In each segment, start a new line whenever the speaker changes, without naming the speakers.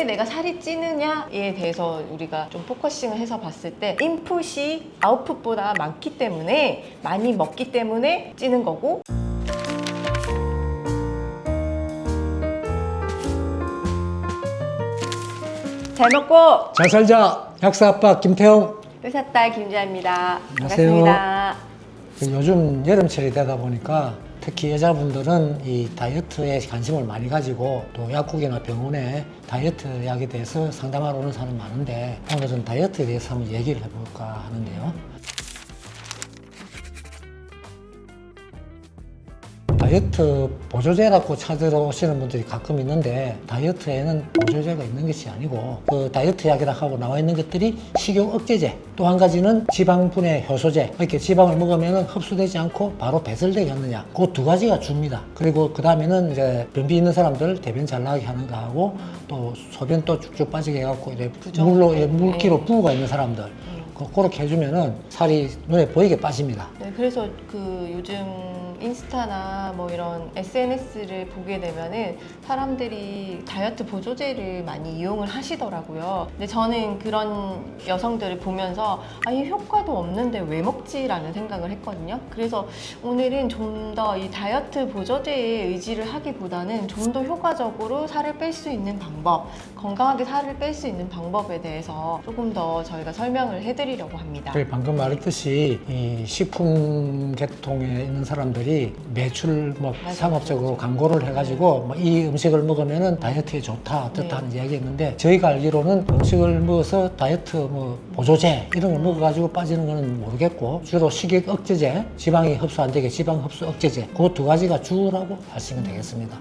왜 내가 살이 찌느냐에 대해서 우리가 좀 포커싱을 해서 봤을 때 인풋이 아웃풋보다 많기 때문에 많이 먹기 때문에 찌는 거고 잘 먹고
잘 살자. 약사 아빠 김태형.
의사딸 김주아입니다.
안녕하세요.
반갑습니다.
요즘 여름철이 되다 보니까 특히 여자분들은 이 다이어트에 관심을 많이 가지고 또 약국이나 병원에 다이어트 약에 대해서 상담하러 오는 사람 많은데 오늘은 다이어트에 대해서 한번 얘기를 해볼까 하는데요. 다이어트 보조제라고 찾으러 오시는 분들이 가끔 있는데 다이어트에는 보조제가 있는 것이 아니고 그 다이어트 약이라 하고 나와 있는 것들이 식욕 억제제, 또 한 가지는 지방 분해 효소제. 이렇게 지방을 먹으면 흡수되지 않고 바로 배설되게 하느냐, 그 두 가지가 줍니다. 그리고 그 다음에는 이제 변비 있는 사람들 대변 잘 나게 하는 거 하고 또 소변 또 쭉쭉 빠지게 해갖고 이래 물로 물기로 부어가 있는 사람들 그렇게 해주면은 살이 눈에 보이게 빠집니다.
네, 그래서 그 요즘 인스타나 뭐 이런 SNS를 보게 되면은 사람들이 다이어트 보조제를 많이 이용을 하시더라고요. 근데 저는 그런 여성들을 보면서 이 효과도 없는데 왜 먹지라는 생각을 했거든요. 그래서 오늘은 좀 더 이 다이어트 보조제에 의지를 하기보다는 좀 더 효과적으로 살을 뺄 수 있는 방법, 건강하게 살을 뺄 수 있는 방법에 대해서 조금 더 저희가 설명을 해드리려고 합니다.
방금 말했듯이 이 식품 계통에 있는 사람들이 매출 뭐 상업적으로 광고를 해가지고 뭐 이 음식을 먹으면은 다이어트에 좋다 어떻다 하는 이야기했는데, 저희가 알기로는 음식을 먹어서 다이어트 뭐 보조제 이런 걸 먹어가지고 빠지는 거는 모르겠고, 주로 식욕 억제제, 지방이 흡수 안 되게 지방 흡수 억제제, 그 두 가지가 주라고 하시면 되겠습니다.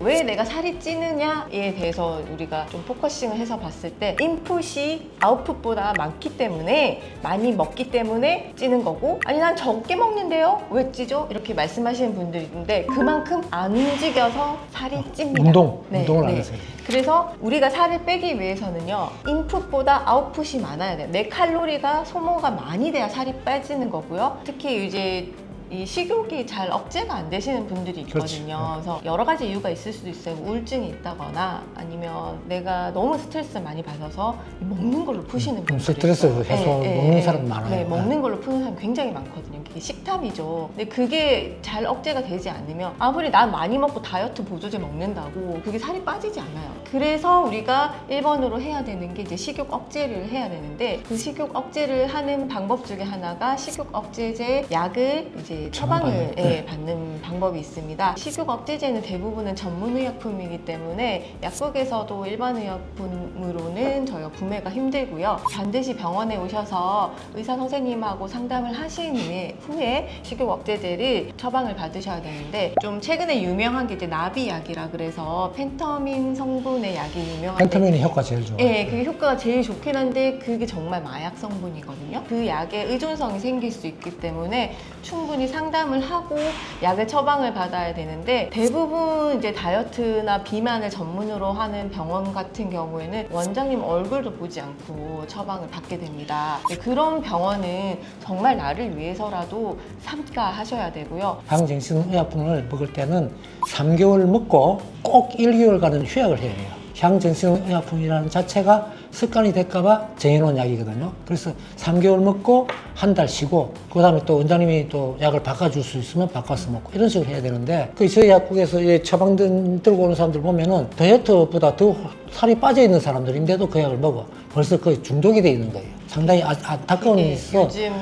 왜 내가 살이 찌느냐에 대해서 우리가 좀 포커싱을 해서 봤을 때 인풋이 아웃풋보다 많기 때문에 많이 먹기 때문에 찌는 거고, 아니 난 적게 먹는데요 왜 찌죠? 이렇게 말씀하시는 분들이 있는데 그만큼 안 움직여서 살이 찝니다.
운동을 안 하세요.
그래서 우리가 살을 빼기 위해서는요, 인풋보다 아웃풋이 많아야 돼요. 내 칼로리가 소모가 많이 돼야 살이 빠지는 거고요. 특히 이제 이 식욕이 잘 억제가 안 되시는 분들이 있거든요. 그래서 여러 가지 이유가 있을 수도 있어요. 우울증이 있다거나 아니면 내가 너무 스트레스를 많이 받아서 먹는 걸로 푸시는 분들이
스트레스
있어요.
해소 먹는 사람 많아요.
네, 먹는 걸로 푸는 사람 굉장히 많거든요. 그게 식탐이죠. 근데 그게 잘 억제가 되지 않으면 아무리 난 많이 먹고 다이어트 보조제 먹는다고 그게 살이 빠지지 않아요. 그래서 우리가 1번으로 해야 되는 게 이제 식욕 억제를 해야 되는데, 그 식욕 억제를 하는 방법 중에 하나가 식욕 억제제 약을 이제 처방을 받는 방법이 있습니다. 식욕 억제제는 대부분은 전문의약품이기 때문에 약국에서도 일반 의약품으로는 저희가 구매가 힘들고요. 반드시 병원에 오셔서 의사 선생님하고 상담을 하신 후에 식욕 억제제를 처방을 받으셔야 되는데, 좀 최근에 유명한 게 이제 나비약이라 그래서 펜터민 성분의 약이 유명한데,
펜터민이 효과 제일 좋아요.
네, 그게 효과가 제일 좋긴 한데 그게 정말 마약 성분이거든요. 그 약에 의존성이 생길 수 있기 때문에 충분히 상담을 하고 약을 처방을 받아야 되는데, 대부분 이제 다이어트나 비만을 전문으로 하는 병원 같은 경우에는 원장님 얼굴도 보지 않고 처방을 받게 됩니다. 그런 병원은 정말 나를 위해서라도 삼가하셔야 되고요.
항정신의약품을 먹을 때는 3개월 먹고 꼭 1개월간은 휴약을 해야 해요. 항정신의약품이라는 자체가 습관이 될까봐 정해놓은 약이거든요. 그래서 3개월 먹고 한 달 쉬고, 그 다음에 또 원장님이 또 약을 바꿔줄 수 있으면 바꿔서 먹고 이런 식으로 해야 되는데, 저희 약국에서 처방 들고 오는 사람들 보면은 다이어트보다 더 살이 빠져있는 사람들인데도 그 약을 먹어. 벌써 거의 중독이 돼 있는 거예요. 상당히 안타까운 일이 있어.
요즘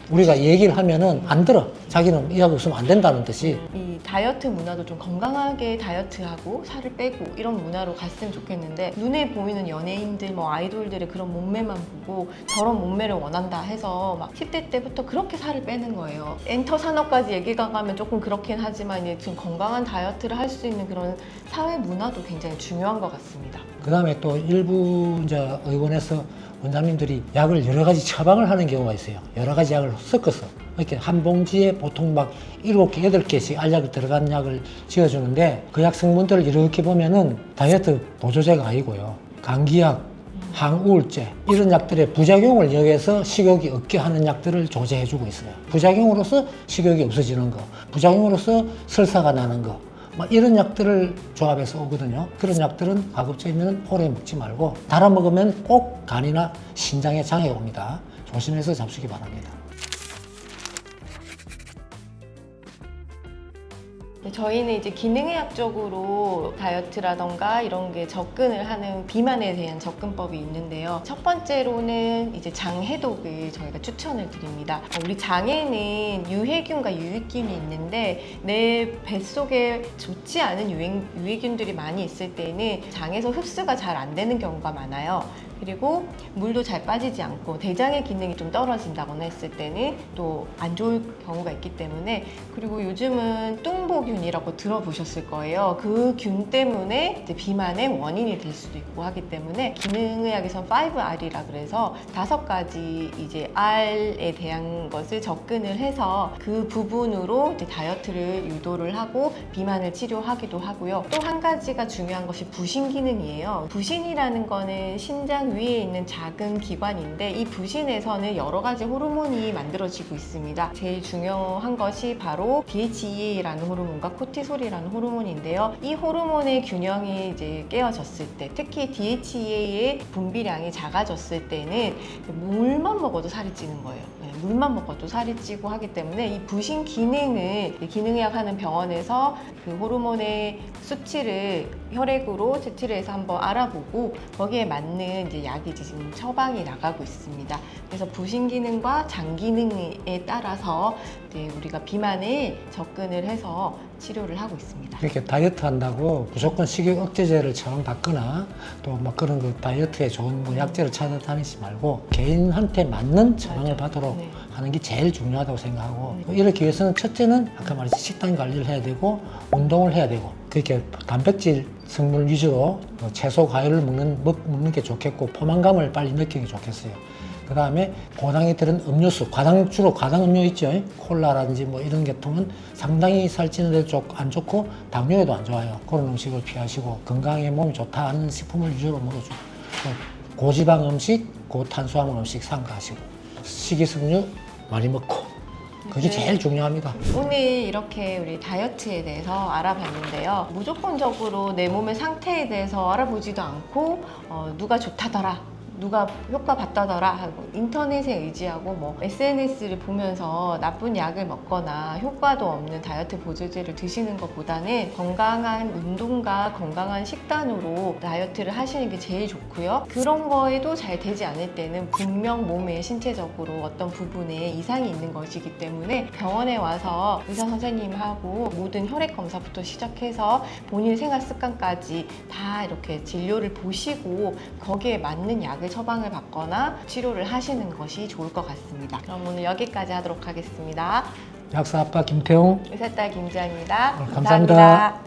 우리가 얘기를 하면은 안 들어. 자기는 이 약 없으면 안 된다는 뜻이.
이 다이어트 문화도 좀 건강하게 다이어트하고 살을 빼고 이런 문화로 갔으면 좋겠는데, 눈에 보이는 연예인들, 뭐 아이돌들의 그런 몸매만 보고 저런 몸매를 원한다 해서 막 10대 때부터 그렇게 살을 빼는 거예요. 엔터 산업까지 얘기가 가면 조금 그렇긴 하지만 이제 좀 건강한 다이어트를 할 수 있는 그런 사회 문화도 굉장히 중요한 것 같습니다.
그 다음에 또 일부 이제 의원에서 원장님들이 약을 여러 가지 처방을 하는 경우가 있어요. 여러 가지 약을 섞어서 이렇게 한 봉지에 보통 막 7개, 8개씩 알약이 들어간 약을 지어주는데, 그 약 성분들을 이렇게 보면은 다이어트 보조제가 아니고요. 감기약, 항우울제 이런 약들의 부작용을 여기서 식욕이 없게 하는 약들을 조제해주고 있어요. 부작용으로서 식욕이 없어지는 거, 부작용으로서 설사가 나는 거, 막 이런 약들을 조합해서 오거든요. 그런 약들은 가급적이면 오래 먹지 말고 달아 먹으면 꼭 간이나 신장에 장애가 옵니다. 조심해서 잡수기 바랍니다.
저희는 이제 기능의학적으로 다이어트라던가 이런 게 접근을 하는 비만에 대한 접근법이 있는데요. 첫 번째로는 이제 장 해독을 저희가 추천을 드립니다. 우리 장에는 유해균과 유익균이 있는데 내 뱃속에 좋지 않은 유해균들이 많이 있을 때는 장에서 흡수가 잘 안 되는 경우가 많아요. 그리고 물도 잘 빠지지 않고 대장의 기능이 좀 떨어진다거나 했을 때는 또 안 좋을 경우가 있기 때문에, 그리고 요즘은 뚱보균이라고 들어보셨을 거예요. 그 균 때문에 이제 비만의 원인이 될 수도 있고 하기 때문에 기능의학에선 5R이라 그래서 5가지 이제 R에 대한 것을 접근을 해서 그 부분으로 이제 다이어트를 유도를 하고 비만을 치료하기도 하고요. 또 한 가지가 중요한 것이 부신 기능이에요. 부신이라는 거는 신장 위에 있는 작은 기관인데 이 부신에서는 여러 가지 호르몬이 만들어지고 있습니다. 제일 중요한 것이 바로 DHEA라는 호르몬과 코티솔이라는 호르몬인데요. 이 호르몬의 균형이 이제 깨어졌을 때, 특히 DHEA의 분비량이 작아졌을 때는 물만 먹어도 살이 찌는 거예요. 물만 먹어도 살이 찌고 하기 때문에 이 부신 기능을 기능의학 하는 병원에서 그 호르몬의 수치를 혈액으로 채취를 해서 한번 알아보고 거기에 맞는 이제 약이 지금 처방이 나가고 있습니다. 그래서 부신 기능과 장 기능에 따라서 이제 우리가 비만에 접근을 해서 치료를 하고 있습니다.
이렇게 다이어트 한다고 무조건 식욕 억제제를 처방받거나 또 막 그런 그 다이어트에 좋은 뭐 약제를 찾아다니지 말고 개인한테 맞는 처방을 받도록
네.
하는 게 제일 중요하다고 생각하고, 이렇게 위해서는 첫째는 아까 말했듯이 식단 관리를 해야 되고 운동을 해야 되고, 그렇게 단백질 성분 위주로 채소 과일을 먹는 게 좋겠고 포만감을 빨리 느끼는 게 좋겠어요. 그 다음에 고당이 들은 음료수, 주로 과당 음료 있죠. 콜라라든지 뭐 이런 계통은 상당히 살찌는 데 안 좋고 당뇨에도 안 좋아요. 그런 음식을 피하시고 건강에 몸이 좋다 하는 식품을 위주로 먹어주고, 고지방 음식, 고탄수화물 음식 삼가하시고 식이섬유 많이 먹고, 그게 제일 중요합니다.
오늘 이렇게 우리 다이어트에 대해서 알아봤는데요. 무조건적으로 내 몸의 상태에 대해서 알아보지도 않고 누가 좋다더라, 누가 효과 봤다더라 하고 인터넷에 의지하고 뭐 SNS를 보면서 나쁜 약을 먹거나 효과도 없는 다이어트 보조제를 드시는 것보다는 건강한 운동과 건강한 식단으로 다이어트를 하시는 게 제일 좋고요. 그런 거에도 잘 되지 않을 때는 분명 몸에 신체적으로 어떤 부분에 이상이 있는 것이기 때문에 병원에 와서 의사 선생님하고 모든 혈액 검사부터 시작해서 본인 생활 습관까지 다 이렇게 진료를 보시고 거기에 맞는 약을 처방을 받거나 치료를 하시는 것이 좋을 것 같습니다. 그럼 오늘 여기까지 하도록 하겠습니다.
약사 아빠 김태용,
의사딸 김지아입니다.
감사합니다.